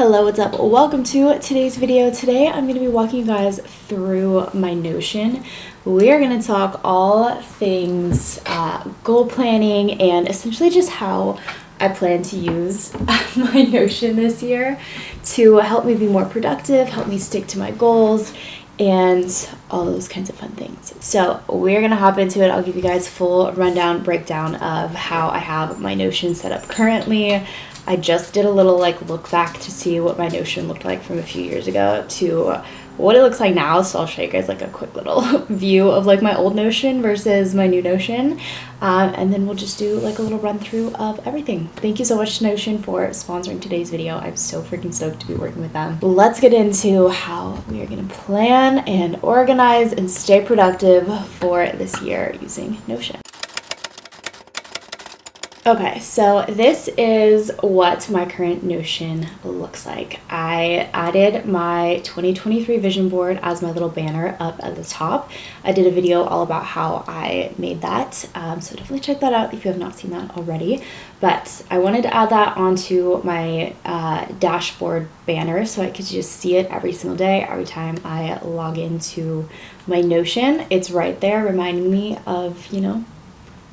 Hello, what's up? Welcome to today's video. Today I'm going to be walking you guys through my Notion. We are going to talk all things goal planning and essentially just how I plan to use my Notion this year to help me be more productive, help me stick to my goals, and all those kinds of fun things. So we're gonna hop into it. I'll give you guys full rundown breakdown of how I have my Notion set up currently. I just did a little look back to see what my Notion looked like from a few years ago to what it looks like now. So I'll show you guys a quick little view of my old Notion versus my new Notion. And then we'll just do a little run through of everything. Thank you so much to Notion for sponsoring today's video. I'm so freaking stoked to be working with them. Let's get into how we are gonna plan and organize and stay productive for this year using Notion. Okay, so this is what my current Notion looks like. I added my 2023 vision board as my little banner up at the top. I did a video all about how I made that, so definitely check that out if you have not seen that already. But I wanted to add that onto my dashboard banner so I could just see it every single day, every time I log into my Notion. It's right there reminding me of,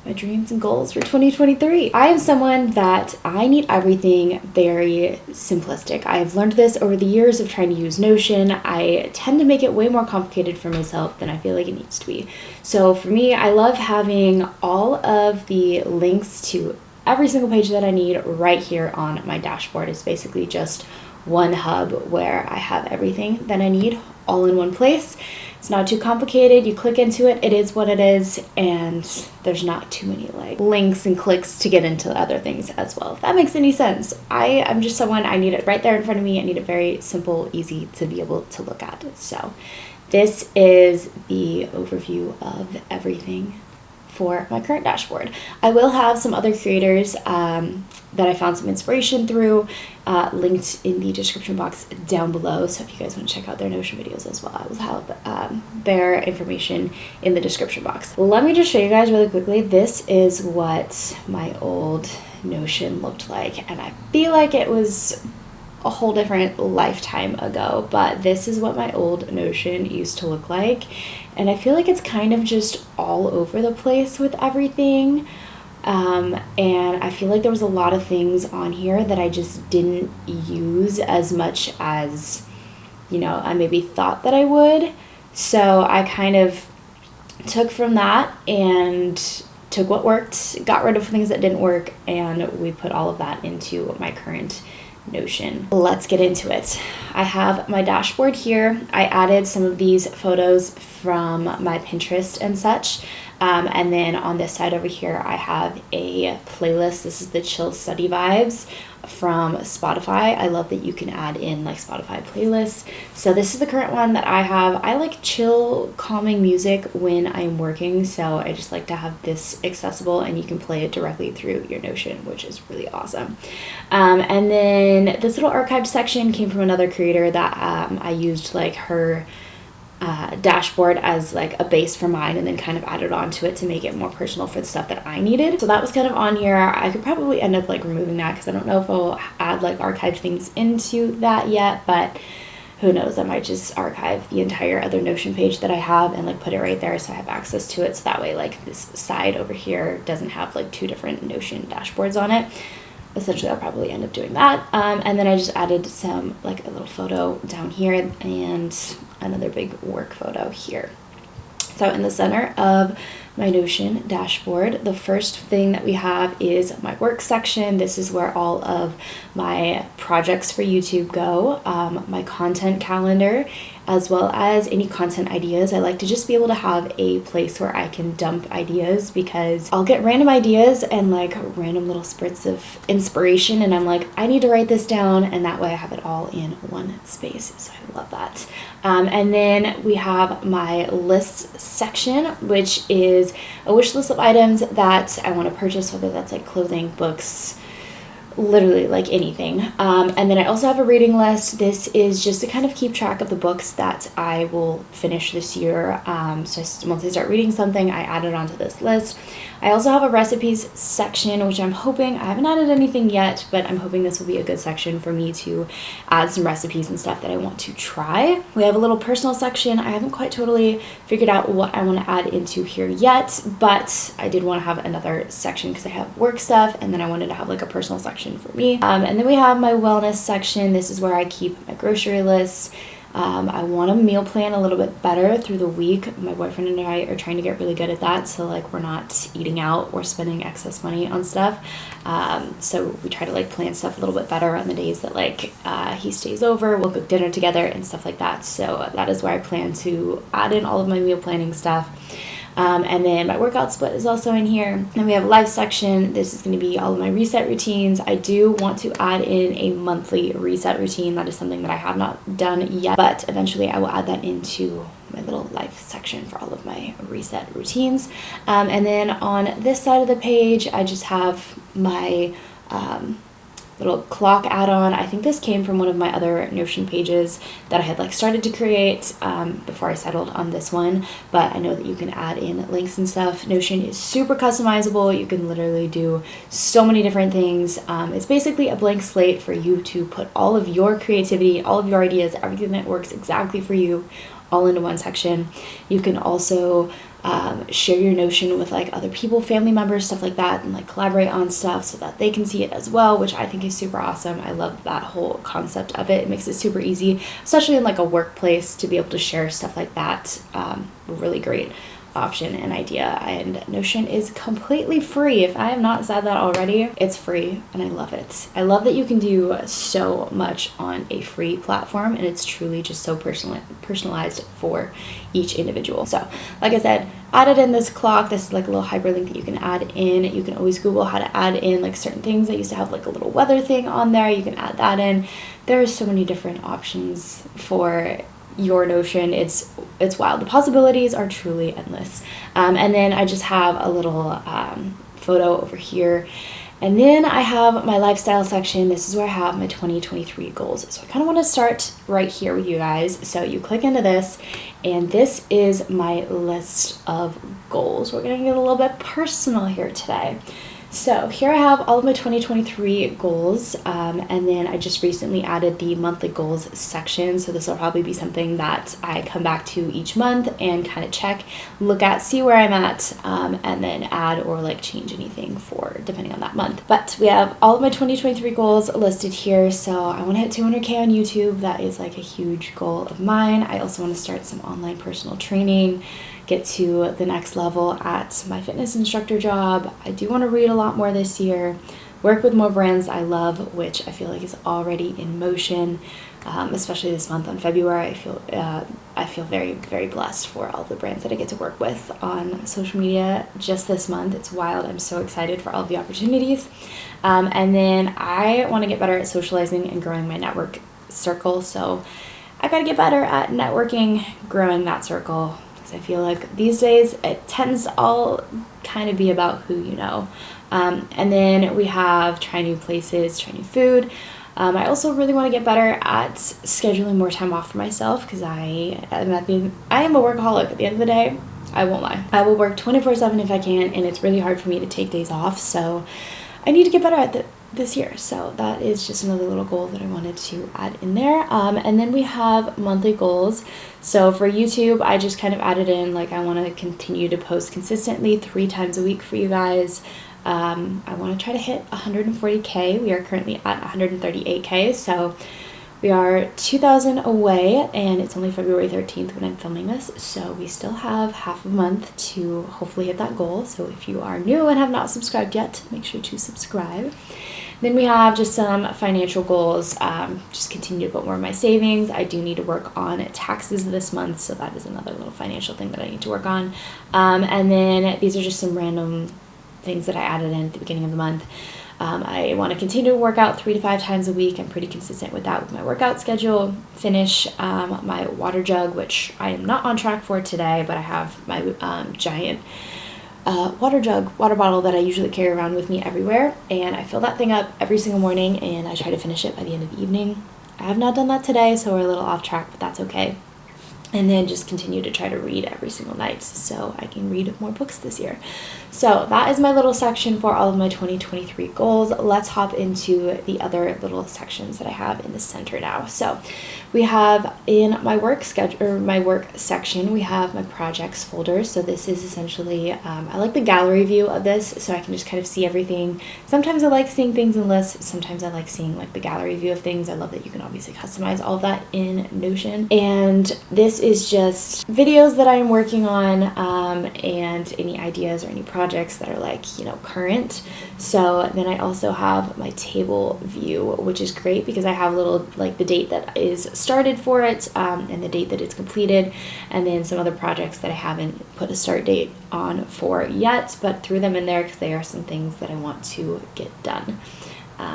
my dreams and goals for 2023. I am someone that I need everything very simplistic. I've learned this over the years of trying to use Notion. I tend to make it way more complicated for myself than I feel like it needs to be. So for me, I love having all of the links to every single page that I need right here on my dashboard. It's basically just one hub where I have everything that I need all in one place. It's not too complicated. You click into it, it is what it is, and there's not too many links and clicks to get into other things as well. If that makes any sense. I'm just someone, I need it right there in front of me. I need it very simple, easy to be able to look at. So this is the overview of everything for my current dashboard. I will have some other creators that I found some inspiration through linked in the description box down below. So if you guys want to check out their Notion videos as well, I will have their information in the description box. Let me just show you guys really quickly. This is what my old Notion looked like, and I feel like it was a whole different lifetime ago, but this is what my old Notion used to look like, and I feel like it's kind of just all over the place with everything, and I feel like there was a lot of things on here that I just didn't use as much as I maybe thought that I would. So I kind of took from that and took what worked, got rid of things that didn't work, and we put all of that into my current Notion. Let's get into it. I have my dashboard here. I added some of these photos from my Pinterest and such. And then on this side over here, I have a playlist. This is the Chill Study Vibes from Spotify. I love that you can add in Spotify playlists. So this is the current one that I have. I like chill, calming music when I'm working, so I just like to have this accessible, and you can play it directly through your Notion, which is really awesome. And then this little archived section came from another creator that I used her dashboard as a base for mine, and then kind of added onto it to make it more personal for the stuff that I needed. So that was kind of on here. I could probably end up removing that because I don't know if I'll add archived things into that yet, but who knows, I might just archive the entire other Notion page that I have and put it right there so I have access to it, so that way this side over here doesn't have two different Notion dashboards on it. Essentially, I'll probably end up doing that. And then I just added some, a little photo down here and another big work photo here. So in the center of my Notion dashboard, the first thing that we have is my work section. This is where all of my projects for YouTube go, my content calendar, as well as any content ideas. I like to just be able to have a place where I can dump ideas, because I'll get random ideas and random little spurts of inspiration, and I'm I need to write this down, and that way I have it all in one space. So I love that. And then we have my list section, which is a wish list of items that I want to purchase, whether that's clothing, books, literally like anything. And then I also have a reading list. This is just to kind of keep track of the books that I will finish this year. So once I start reading something, I add it onto this list. I also have a recipes section, which I'm hoping, I haven't added anything yet, but I'm hoping this will be a good section for me to add some recipes and stuff that I want to try. We have a little personal section. I haven't quite totally figured out what I want to add into here yet, but I did want to have another section because I have work stuff, and then I wanted to have like a personal section for me. And then we have my wellness section. This is where I keep my grocery lists. I want to meal plan a little bit better through the week. My boyfriend and I are trying to get really good at that, so like we're not eating out or spending excess money on stuff. So we try to like plan stuff a little bit better on the days that like he stays over. We'll cook dinner together and stuff like that. So that is where I plan to add in all of my meal planning stuff. And then my workout split is also in here. Then we have a life section. This is going to be all of my reset routines. I do want to add in a monthly reset routine. That is something that I have not done yet, but eventually I will add that into my little life section for all of my reset routines. And then on this side of the page, I just have my little clock add-on. I think this came from one of my other Notion pages that I had like started to create before I settled on this one, but I know that you can add in links and stuff. Notion is super customizable. You can literally do so many different things. It's basically a blank slate for you to put all of your creativity, all of your ideas, everything that works exactly for you, all into one section. You can also share your Notion with like other people, family members, stuff like that, and like collaborate on stuff so that they can see it as well, which I think is super awesome. I love that whole concept of it. It makes it super easy, especially in like a workplace, to be able to share stuff like that. Really great option and idea. And Notion is completely free. If I have not said that already, it's free and I love it. I love that you can do so much on a free platform, and it's truly just so personalized for each individual. So like I said, added in this clock. This is like a little hyperlink that you can add in. You can always Google how to add in like certain things. I used to have like a little weather thing on there. You can add that in. There are so many different options for your Notion. It's wild. The possibilities are truly endless. And then I just have a little photo over here. And then I have my lifestyle section. This is where I have my 2023 goals. So I kind of want to start right here with you guys. So you click into this, and this is my list of goals. We're going to get a little bit personal here today. So here I have all of my 2023 goals, and then I just recently added the monthly goals section. So this will probably be something that I come back to each month and kind of check, look at, see where I'm at, and then add or like change anything for depending on that month. But we have all of my 2023 goals listed here. So I want to hit 200K on YouTube. That is like a huge goal of mine. I also want to start some online personal training, get to the next level at my fitness instructor job. I do want to read a lot more this year, work with more brands I love, which I feel like is already in motion, especially this month on February. I feel very, very blessed for all the brands that I get to work with on social media just this month. It's wild. I'm so excited for all of the opportunities. And then I want to get better at socializing and growing my network circle. So I got to get better at networking, growing that circle. I feel like these days it tends to all kind of be about who you know. And then we have try new places, try new food. I also really want to get better at scheduling more time off for myself, because I am a workaholic. At the end of the day, I won't lie. I will work 24/7 if I can, and it's really hard for me to take days off. So I need to get better at this year. So that is just another little goal that I wanted to add in there. And then we have monthly goals. So for YouTube, I just kind of added in like I want to continue to post consistently 3 times a week for you guys. I want to try to hit 140K. We are currently at 138K. So we are 2,000 away, and it's only February 13th when I'm filming this. So we still have half a month to hopefully hit that goal. So if you are new and have not subscribed yet, make sure to subscribe. Then we have just some financial goals, just continue to put more of my savings. I do need to work on taxes this month, so that is another little financial thing that I need to work on. And then these are just some random things that I added in at the beginning of the month. I want to continue to work out 3 to 5 times a week. I'm pretty consistent with that with my workout schedule. Finish my water jug, which I am not on track for today, but I have my giant water bottle that I usually carry around with me everywhere, and I fill that thing up every single morning, and I try to finish it by the end of the evening. I have not done that today, so we're a little off track, but that's okay. And then just continue to try to read every single night so I can read more books this year. So that is my little section for all of my 2023 goals. Let's hop into the other little sections that I have in the center now. So we have in my work schedule, or my work section, we have my projects folder. So this is essentially, I like the gallery view of this, so I can just kind of see everything. Sometimes I like seeing things in lists. Sometimes I like seeing like the gallery view of things. I love that you can obviously customize all of that in Notion. And this is just videos that I am working on, and any ideas or any projects that are like, current. So then I also have my table view, which is great because I have a little, like the date that is started for it, and the date that it's completed, and then some other projects that I haven't put a start date on for yet, but threw them in there because they are some things that I want to get done.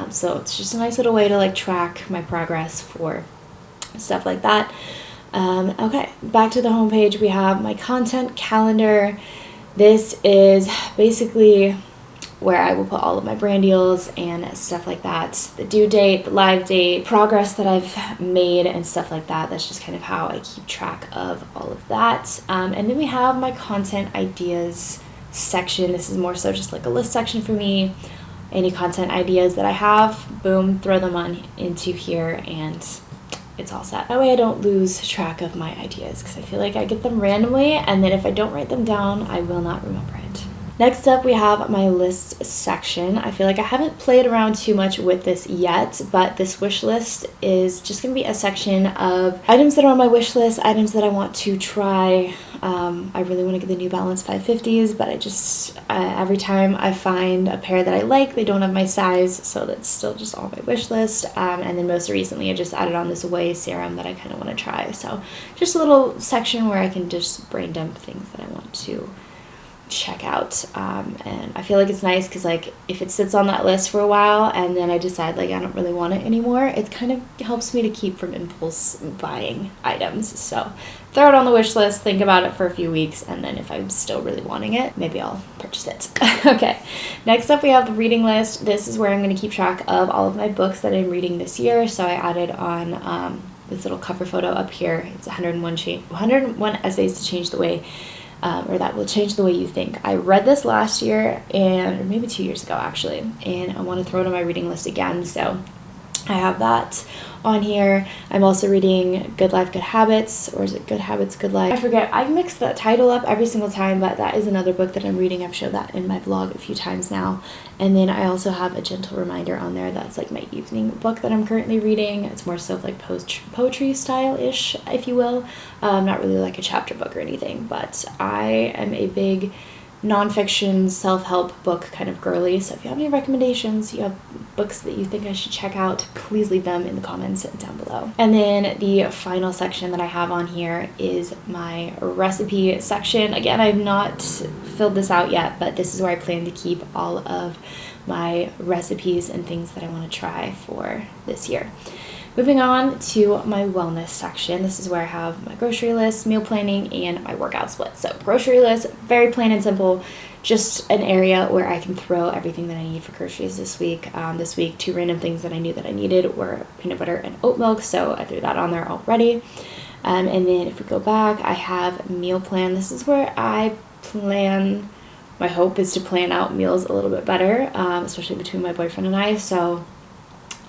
So it's just a nice little way to like track my progress for stuff like that. Okay, back to the homepage, we have my content calendar. This is basically where I will put all of my brand deals and stuff like that, the due date, the live date, progress that I've made, and stuff like that. That's just kind of how I keep track of all of that. And then we have my content ideas section. This is more so just like a list section for me. Any content ideas that I have, boom, throw them on into here, and it's all set. That way I don't lose track of my ideas, because I feel like I get them randomly, and then if I don't write them down, I will not remember it. Next up, we have my list section. I feel like I haven't played around too much with this yet, but this wish list is just going to be a section of items that are on my wish list, items that I want to try. I really want to get the New Balance 550s, but I just, every time I find a pair that I like, they don't have my size, so that's still just on my wish list. And then most recently, I just added on this Away serum that I kind of want to try. So just a little section where I can just brain dump things that I want to check out, and I feel like it's nice because like if it sits on that list for a while and then I decide like I don't really want it anymore, it kind of helps me to keep from impulse buying items. So throw it on the wish list, think about it for a few weeks, and then if I'm still really wanting it, maybe I'll purchase it. Okay, next up we have the reading list. This is where I'm going to keep track of all of my books that I'm reading this year. So I added on this little cover photo up here. It's 101 essays to change the way, or that will change the way you think. I read this last year, or maybe 2 years ago actually, and I want to throw it on my reading list again, so I have that on here. I'm also reading Good Life, Good Habits, or is it Good Habits, Good Life? I forget. I mix the title up every single time, but that is another book that I'm reading. I've showed that in my vlog a few times now. And then I also have a gentle reminder on there. That's like my evening book that I'm currently reading. It's more so like poetry style-ish, if you will. Not really like a chapter book or anything, but I am a big nonfiction self-help book kind of girly, so if you have any recommendations, you have books that you think I should check out, please leave them in the comments down below. And then the final section that I have on here is my recipe section. Again, I have not filled this out yet, but this is where I plan to keep all of my recipes and things that I want to try for this year. Moving on to my wellness section, this is where I have my grocery list, meal planning, and my workout split. So grocery list, very plain and simple, just an area where I can throw everything that I need for groceries this week. This week, 2 random things that I knew that I needed were peanut butter and oat milk, so I threw that on there already. And then if we go back, I have meal plan. This is where I plan, my hope is to plan out meals a little bit better, especially between my boyfriend and I. So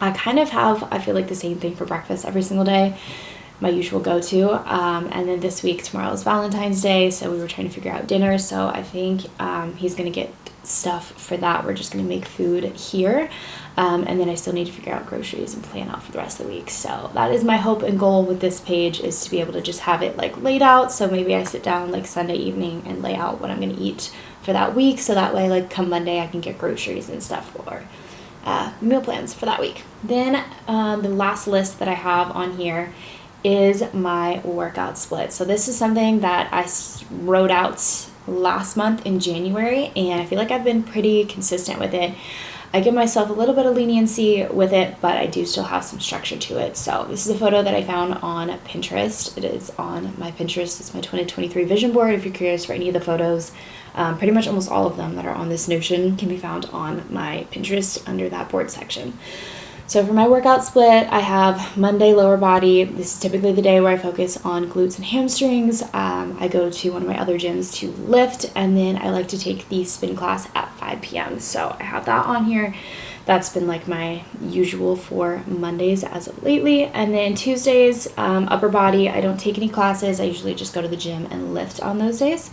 I kind of have, I feel like, the same thing for breakfast every single day, my usual go-to. And then this week, tomorrow is Valentine's Day, so we were trying to figure out dinner. So I think he's going to get stuff for that. We're just going to make food here. And then I still need to figure out groceries and plan out for the rest of the week. So that is my hope and goal with this page, is to be able to just have it like laid out. So maybe I sit down like Sunday evening and lay out what I'm going to eat for that week. So that way, like come Monday, I can get groceries and stuff for meal plans for that week. Then the last list that I have on here is my workout split. So this is something that I wrote out last month in January, and I feel like I've been pretty consistent with it. I give myself a little bit of leniency with it, but I do still have some structure to it. So this is a photo that I found on Pinterest. It is on my Pinterest. It's my 2023 vision board. If you're curious for any of the photos, Pretty much almost all of them that are on this Notion can be found on my Pinterest under that board section. So for my workout split, I have Monday lower body. This is typically the day where I focus on glutes and hamstrings. I go to one of my other gyms to lift, and then I like to take the spin class at 5 p.m. So I have that on here. That's been like my usual for Mondays as of lately. And then Tuesdays, upper body, I don't take any classes. I usually just go to the gym and lift on those days.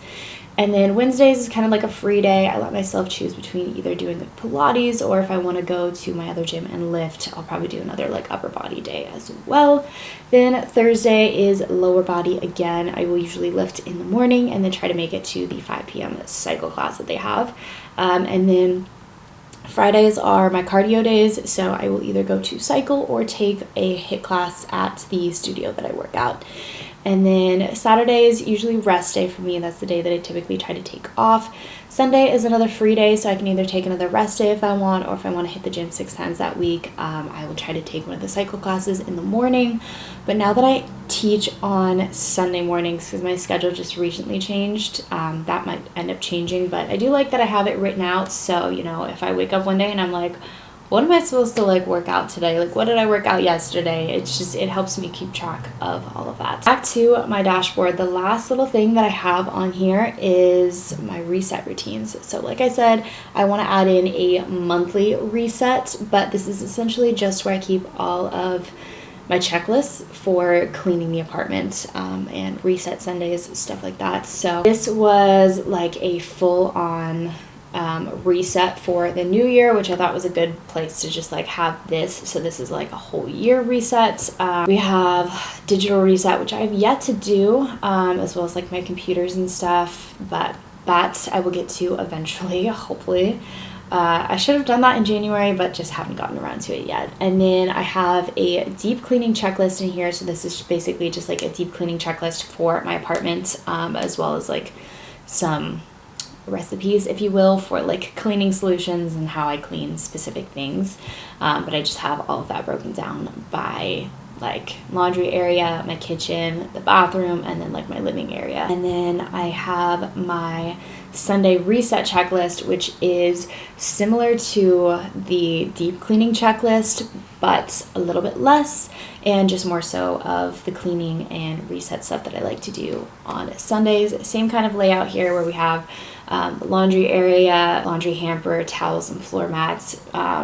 And then Wednesdays is kind of like a free day. I let myself choose between either doing like Pilates, or if I want to go to my other gym and lift, I'll probably do another like upper body day as well. Then Thursday is lower body again. I will usually lift in the morning and then try to make it to the 5 p.m. cycle class that they have. And then Fridays are my cardio days, so I will either go to cycle or take a HIIT class at the studio that I work out. And then Saturday is usually rest day for me. That's the day that I typically try to take off. Sunday is another free day, so I can either take another rest day if I want, or if I want to hit the gym 6 times that week, I will try to take one of the cycle classes in the morning. But now that I teach on Sunday mornings, because my schedule just recently changed, that might end up changing, but I do like that I have it written out. So, you know, if I wake up one day and I'm like, what am I supposed to like work out today? Like, what did I work out yesterday? It's just, it helps me keep track of all of that. Back to my dashboard, the last little thing that I have on here is my reset routines. So like I said, I want to add in a monthly reset, but this is essentially just where I keep all of my checklists for cleaning the apartment, and reset Sundays, stuff like that. So this was like a full-on reset for the new year, which I thought was a good place to just like have this. So this is like a whole year reset. We have digital reset, which I have yet to do, as well as like my computers and stuff, but that I will get to eventually, hopefully. I should have done that in January, but just haven't gotten around to it yet. And then I have a deep cleaning checklist in here. So this is basically just like a deep cleaning checklist for my apartment, as well as like some recipes, if you will, for like cleaning solutions and how I clean specific things. But I just have all of that broken down by like laundry area, my kitchen, the bathroom, and then like my living area. And then I have my Sunday reset checklist, which is similar to the deep cleaning checklist, but a little bit less, and just more so of the cleaning and reset stuff that I like to do on Sundays. Same kind of layout here where we have the laundry area, laundry hamper, towels and floor mats,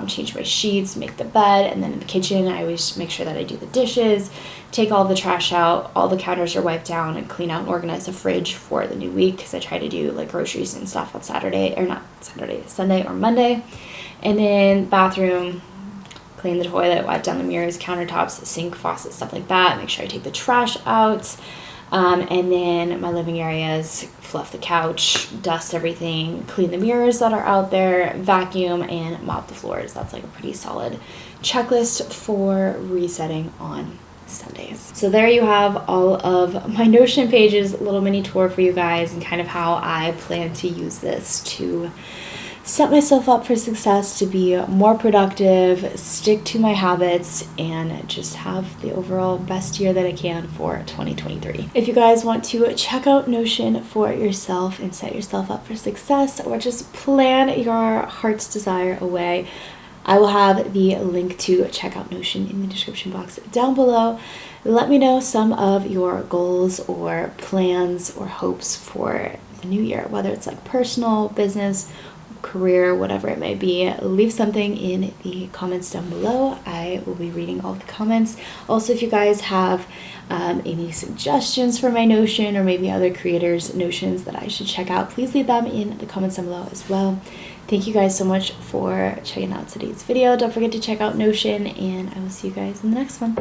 change my sheets, make the bed, and then in the kitchen I always make sure that I do the dishes, take all the trash out, all the counters are wiped down, and clean out and organize the fridge for the new week, because I try to do like groceries and stuff on Sunday or Monday. And then bathroom, clean the toilet, wipe down the mirrors, countertops, sink, faucet, stuff like that. Make sure I take the trash out. And then my living areas, fluff the couch, dust everything, clean the mirrors that are out there, vacuum, and mop the floors. That's like a pretty solid checklist for resetting on Sundays. So there you have all of my Notion pages, a little mini tour for you guys, and kind of how I plan to use this to set myself up for success, to be more productive, stick to my habits, and just have the overall best year that I can for 2023. If you guys want to check out Notion for yourself and set yourself up for success, or just plan your heart's desire away, I will have the link to check out Notion in the description box down below. Let me know some of your goals or plans or hopes for the new year, whether it's like personal, business, career, whatever it may be. Leave something in the comments down below. I will be reading all the comments. Also, if you guys have any suggestions for my Notion, or maybe other creators' Notions that I should check out, please leave them in the comments down below as well. Thank you guys so much for checking out today's video. Don't forget to check out Notion, and I will see you guys in the next one.